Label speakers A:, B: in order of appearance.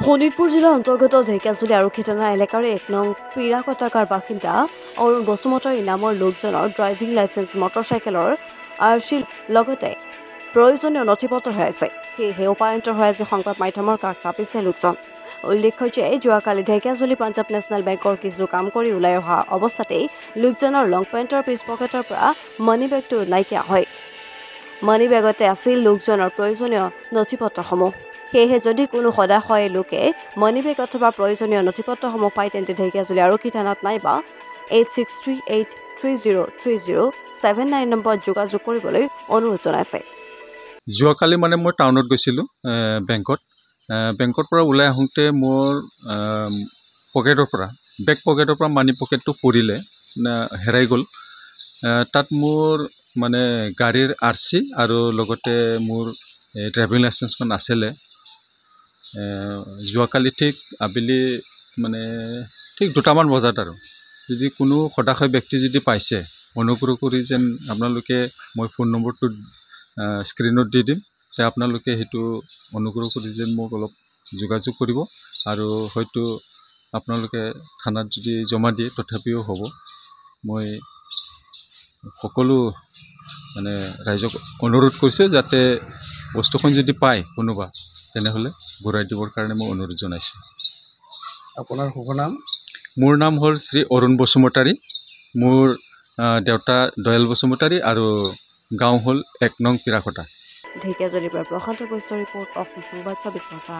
A: শোণিতপুৰ জিলাৰ অন্তৰ্গত ঢেকীয়াজুলি আৰক্ষী থানা এলেকাৰ 1 নং পিৰাকটাকাৰ বাসিন্দা অৰুণ বসুমতাৰী নামৰ লোকজনৰ ড্ৰাইভিং লাইচেন্স মটৰচাইকেলৰ আৰচিৰ লগতে প্ৰয়োজনীয় নথিপত্ৰ হেৰাইছে। সেয়েহে উপায়ন্তৰ হৈ আজি সংবাদ মাধ্যমৰ কাষ চাপিছে লোকজন। উল্লেখ্য যে যোৱাকালি ঢেকীয়াজুলি পাঞ্জাৱ নেশ্যনেল বেংকৰ কিছু কাম কৰি ওলাই অহা অৱস্থাতেই লোকজনৰ লং পেণ্টৰ পিছ পকেটৰ পৰা মানি বেগটো নাইকিয়া হয়। মানি বেগতে আছিল লোকজনৰ প্ৰয়োজনীয় নথিপত্ৰসমূহ। সেয়েহে যদি কোনো সদাশয় লোকে মানি বেগ অথবা প্ৰয়োজনীয় নথিপত্ৰসমূহ পায় তেন্তে ঢেকীয়াজুলি আৰক্ষী থানাত নাইবা 8638303079 নম্বৰত যোগাযোগ কৰিবলৈ অনুৰোধ জনাইছে।
B: যোৱাকালি মানে মই টাউনত গৈছিলোঁ বেংকৰ পৰা ওলাই আহোঁতে মোৰ বেক পকেটৰ পৰা মানি পকেটটো পৰিলে হেৰাই গ'ল। তাত মোৰ মানে গাড়ীৰ আৰচি আৰু লগতে মোৰ ড্ৰাইভিং লাইচেন্সখন আছিলে। যোৱাকালি ঠিক আবেলি মানে ঠিক 2টামান বজাত আৰু যদি কোনো সদাশয় ব্যক্তি যদি পাইছে অনুগ্ৰহ কৰি যেন আপোনালোকে মই ফোন নম্বৰটো স্ক্ৰীনত দি দিম, আপোনালোকে সেইটো অনুগ্ৰহ কৰি যেন মোক অলপ যোগাযোগ কৰিব আৰু হয়তো আপোনালোকে থানাত যদি জমা দিয়ে তথাপিও হ'ব। মই সকলো মানে ৰাইজক অনুৰোধ কৰিছোঁ যাতে বস্তুখন যদি পায় কোনোবা তেনেহ'লে ঘূৰাই দিবৰ কাৰণে মই অনুৰোধ জনাইছোঁ।
C: আপোনাৰ শুভ নাম?
B: মোৰ নাম হ'ল শ্ৰী অৰুণ বসুমতাৰী। মোৰ দেউতা দয়াল বসুমতাৰী আৰু গাঁও হ'ল 1 নং পিৰাকটা।
A: ঢেকীয়াজুলিৰ পৰা প্ৰশান্ত বৈশ্য ৰিপৰ্ট অসম সংবাদ 24 ঘণ্টা।